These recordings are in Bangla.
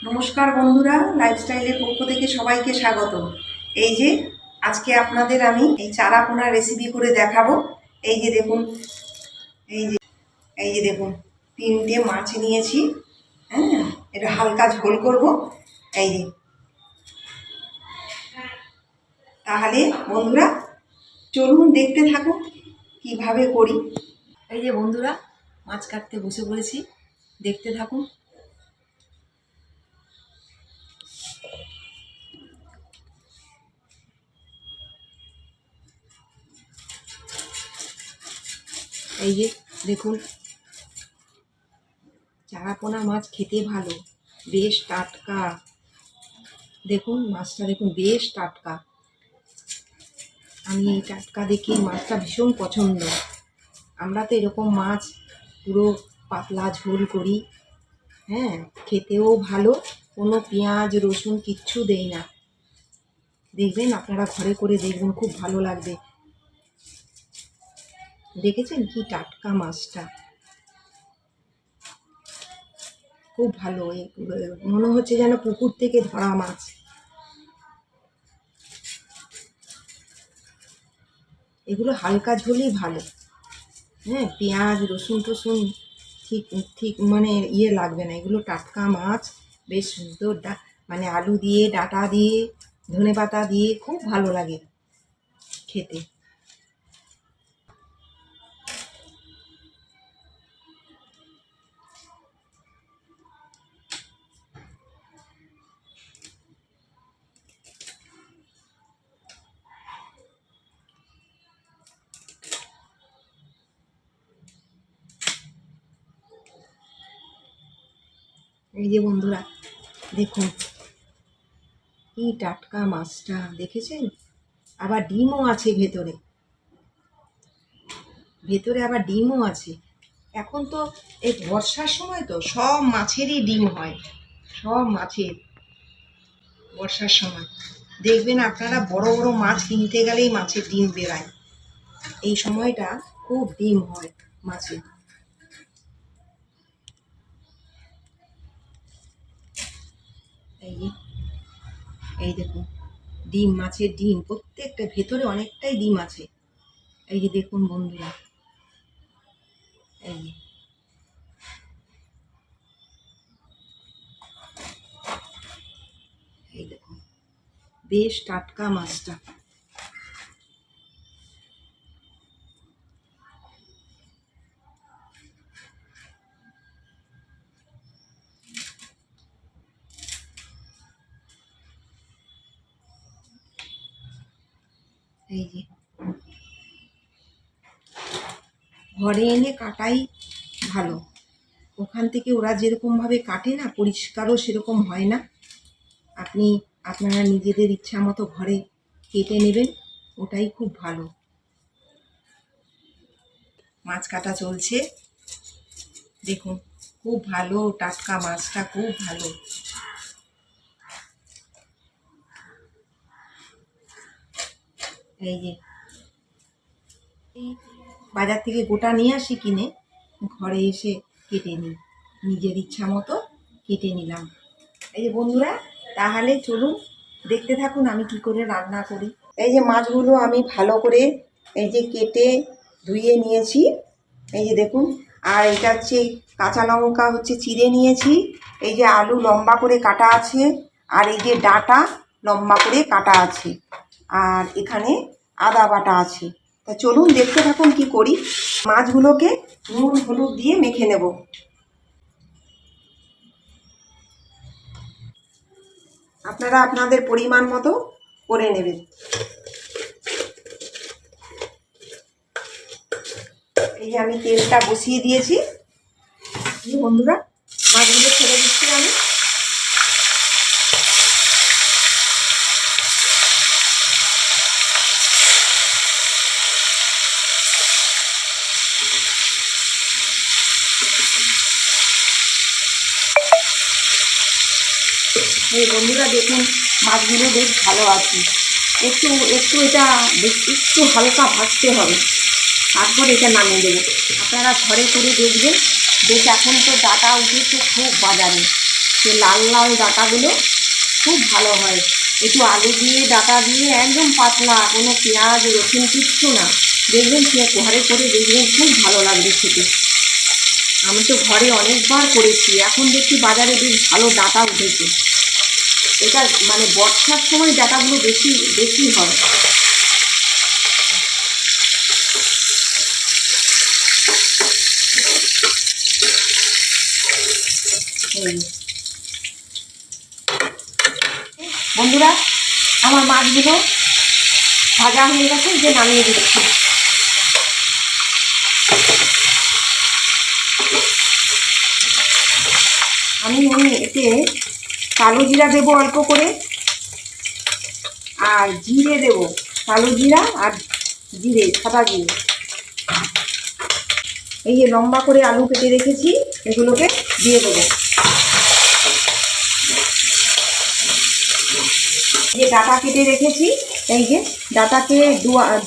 নমস্কার বন্ধুরা, লাইফস্টাইলের পক্ষ থেকে সবাইকে স্বাগত। এই যে আজকে আপনাদের আমি এই চারা পোনার রেসিপি করে দেখাবো। এই যে দেখুন, এই যে দেখুন, 3টে মাছ নিয়েছি। হ্যাঁ, এটা হালকা ঝোল করব। এই যে, তাহলে বন্ধুরা চলুন দেখতে থাকুন কিভাবে করি। এই যে বন্ধুরা, মাছ কাটতে বসে পড়েছি, দেখতে থাকুন। এই যে দেখুন, চারাপোনা মাছ খেতে ভালো, বেশ টাটকা। দেখুন মাছটা, দেখুন বেশ টাটকা। আমি এই টাটকা দেখে মাছটা ভীষণ পছন্দ। আমরা তো এরকম মাছ পুরো পাতলা ঝোল করি। হ্যাঁ, খেতেও ভালো, কোনো পেঁয়াজ রসুন কিচ্ছু দেই না। দেখবেন, আপনারা ঘরে করে দেখবেন, খুব ভালো লাগবে। দেখেছেন কি টাটকা মাছটা, খুব ভালো। মনে হচ্ছে যেন পুকুর থেকে ধরা মাছ। এগুলো হালকা ঝোলই ভালো। হ্যাঁ, পেঁয়াজ রসুন টসুন ঠিক ঠিক মানে লাগবে না। এগুলো টাটকা মাছ, বেশ সুন্দর মানে আলু দিয়ে, ডাঁটা দিয়ে, ধনেপাতা দিয়ে খুব ভালো লাগে খেতে। এই যে বন্ধুরা দেখুন, কি টাটকা মাছটা, দেখেছেন? আবার ডিমও আছে ভেতরে, ভেতরে আবার ডিমও আছে। এখন তো এই বর্ষার সময়, তো সব মাছেরই ডিম হয়, সব মাছের। বর্ষার সময় দেখবেন আপনারা, বড় বড় মাছ কিনতে গেলেই মাছের ডিম বেরায়। এই সময়টা খুব ডিম হয় মাছের। এই যে, এই দেখুন, ডিম, মাছের ডিম প্রত্যেকটা, ভেতরে অনেকটাই ডিম আছে। এই যে দেখুন বন্ধুরা, এই যে, এই দেখুন, বেশ টাটকা মাছটা। এই যে, ঘরে এনে কাটাই ভালো। ওখান থেকে ওরা যেরকমভাবে কাটে না, পরিষ্কারও সেরকম হয় না। আপনারা নিজেদের ইচ্ছা মতো ঘরে কেটে নেবেন, ওটাই খুব ভালো। মাছ কাটা চলছে, দেখুন, খুব ভালো টাটকা মাছটা, খুব ভালো। এই যে, বাজার থেকে গোটা নিয়ে আসি কিনে, ঘরে এসে কেটে নিই, নিজের ইচ্ছা মতো কেটে নিলাম। এই যে বন্ধুরা, তাহলে চলুন দেখতে থাকুন আমি কি করে রান্না করি। এই যে মাছগুলো আমি ভালো করে এই যে কেটে ধুয়ে নিয়েছি। এই যে দেখুন, আর এটা হচ্ছে কাঁচা লঙ্কা হচ্ছে চিড়ে নিয়েছি। এই যে আলু লম্বা করে কাটা আছে, আর এই যে ডাঁটা লম্বা করে কাটা আছে, আর এখানে আদা বাটা আছে। তা চলুন দেখতে থাকুন কি করি। মাছগুলোকে নুন হলুদ দিয়ে মেখে নেব। আপনারা আপনাদের পরিমাণ মতো করে নেবেন। এই যে আমি তেলটা বসিয়ে দিয়েছি। বন্ধুরা, মাছগুলো ছেড়ে দিচ্ছি আমি। এই বন্ধুরা দেখুন, মাছগুলো বেশ ভালো আছে। একটু একটু এটা একটু হালকা ভাজতে হবে, তারপর এটা নামিয়ে দেবো। আপনারা ঘরে করে দেখবেন। বেশ, এখন তো ডাটা উঠেছে খুব বাজারে। সে লাল লাল ডাঁটাগুলো খুব ভালো হয়। একটু আলু দিয়ে ডাঁটা দিয়ে একদম পাতলা, কোনো পেঁয়াজ রসুন কিচ্ছু না, দেখবেন সে ঘরে করে দেখবেন খুব ভালো লাগবে খেতে। আমি তো ঘরে অনেকবার করেছি, এখন দেখছি বাজারে বেশ ভালো ডাঁটা উঠেছে। এটা মানে বর্ষার সময় ডাঁটাগুলো বেশি বেশি হয়। বন্ধুরা, আমার মাছগুলো ভাজা হয়ে গেছে, যে নামিয়ে দিচ্ছি। আমি এতে কালো জিরা দেবো অল্প করে, আর জিরে দেবো, কালো জিরা আর জিরে, সাদা জিরে। এই যে লম্বা করে আলু কেটে রেখেছি, এগুলোকে দিয়ে দেবো। যে ডাঁটা কেটে রেখেছি, এই যে ডাঁটাকে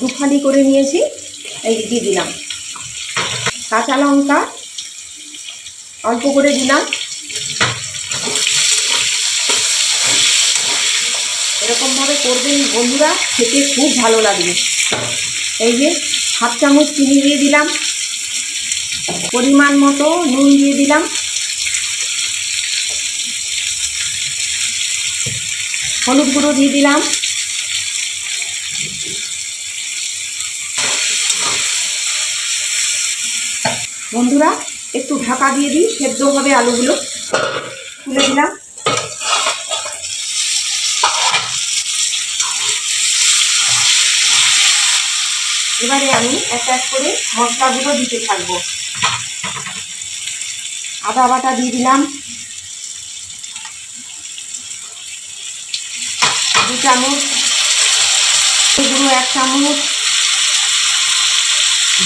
দু ফালি করে নিয়েছি, এই দিয়ে দিলাম। কাঁচা লঙ্কা অল্প করে দিলাম। এরকমভাবে করবেন বন্ধুরা, খেতে খুব ভালো লাগবে। এই যে হাফ চামচ চিনি দিয়ে দিলাম, পরিমাণ মতো নুন দিয়ে দিলাম, হলুদ গুঁড়ো দিয়ে দিলাম। বন্ধুরা, একটু ঢাকা দিয়ে দিই, সেদ্ধ হবে আলুগুলো। তুলে দিলাম। এবারে আমি এক এক করে মশলাগুলো দিতে থাকবো। আদা বাটা দিয়ে দিলাম 2 চামচ, গুঁড়ো 1 চামচ,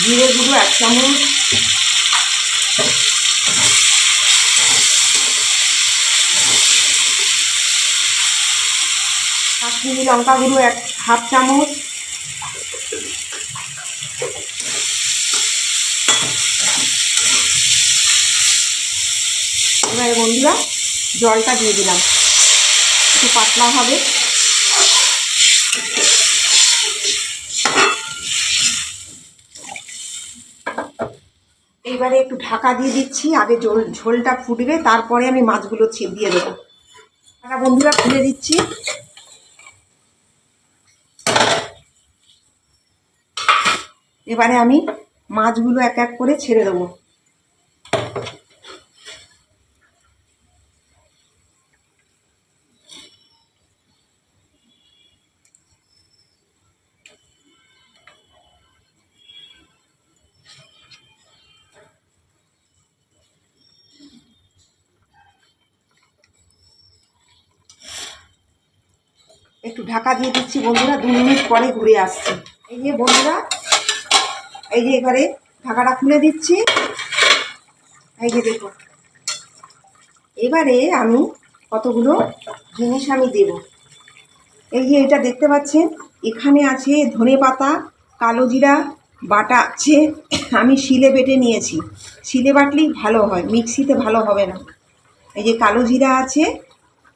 জিরে গুঁড়ো 1 চামচ, কাশ্মীরি লঙ্কা গুঁড়ো 1/2 চামচ, এবারে বন্ধুরা জলটা দিয়ে দিলাম, একটু পাতলা হবে। এইবারে একটু ঢাকা দিয়ে দিচ্ছি, আগে ঝোলটা ফুটবে, তারপরে আমি মাছগুলো দিয়ে দেবো। বন্ধুরা খুলে দিচ্ছি। এবারে আমি মাছগুলো এক এক করে ছেড়ে দেবো। একটু ঢাকা দিয়ে দিচ্ছি বন্ধুরা, 2 মিনিট পরে ঘুরে আসছি। এই যে বন্ধুরা, এই যে এবারে ঢাকাটা খুলে দিচ্ছি। এই যে দেখো, এবারে আমি কতগুলো জিনিস আমি দেব। এই যে এটা দেখতে পাচ্ছেন, এখানে আছে ধনেপাতা, কালো জিরা বাটা আছে, আমি শিলে বেটে নিয়েছি। শিলে বাটলেই ভালো হয়, মিক্সিতে ভালো হবে না। এই যে কালো জিরা আছে,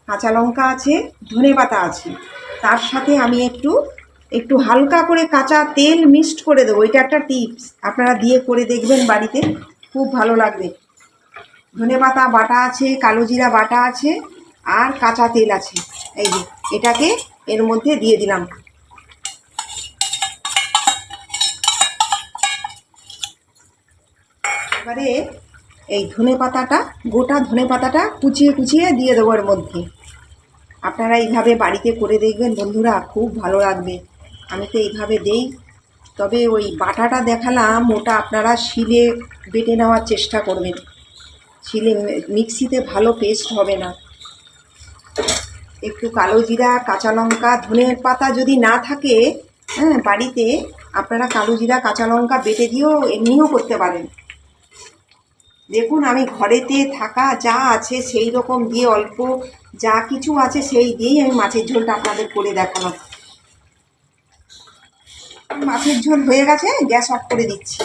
কাঁচা লঙ্কা আছে, ধনেপাতা আছে, তার সাথে আমি একটু হালকা করে কাঁচা তেল মিক্সড করে দেবো। এটা একটা টিপস, আপনারা দিয়ে করে দেখবেন বাড়িতে, খুব ভালো লাগবে। ধনেপাতা বাটা আছে, কালো জিরা বাটা আছে, আর কাঁচা তেল আছে। এই যে এটাকে এর মধ্যে দিয়ে দিলাম। এবারে এই ধনেপাতাটা, গোটা ধনেপাতাটা কুচিয়ে কুচিয়ে দিয়ে দেবো এর মধ্যে। আপনারা এইভাবে বাড়িতে করে দেখবেন বন্ধুরা, খুব ভালো লাগবে। আমি তো এইভাবে দেই, তবে ওই বাটাটা দেখালাম, ওটা আপনারা শিলে বেটে নেওয়ার চেষ্টা করবেন। শিলে, মিক্সিতে ভালো পেস্ট হবে না। একটু কালো জিরা, কাঁচা লঙ্কা, ধনের পাতা যদি না থাকে বাড়িতে, আপনারা কালো জিরা কাঁচা লঙ্কা বেটে দিয়েও এমনিও করতে পারেন। দেখুন, আমি ঘরেতে থাকা যা আছে সেই রকম দিয়ে, অল্প যা কিছু আছে সেই দিয়েই আমি মাছের ঝোলটা আপনাদের করে দেখালাম। মাছের ঝোল হয়ে গেছে, গ্যাস অফ করে দিচ্ছি।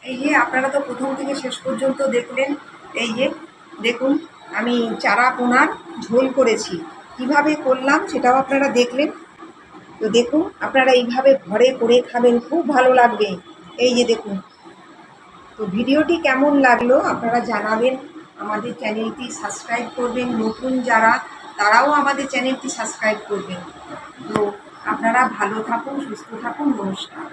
এই যে আপনারা তো প্রথম থেকে শেষ পর্যন্ত দেখলেন। এই যে দেখুন, আমি চারা পোনার ঝোল করেছি, কিভাবে করলাম সেটাও আপনারা দেখলেন। তো দেখুন, আপনারা এইভাবে ঘরে করে খাবেন, খুব ভালো লাগবে। এই যে দেখুন, তো ভিডিওটি কেমন লাগলো আপনারা জানাবেন। আমাদের চ্যানেলটি সাবস্ক্রাইব করবেন, নতুন যারা তারাও আমাদের চ্যানেলটি সাবস্ক্রাইব করবেন। তো আপনারা ভালো থাকুন, সুস্থ থাকুন, নমস্কার।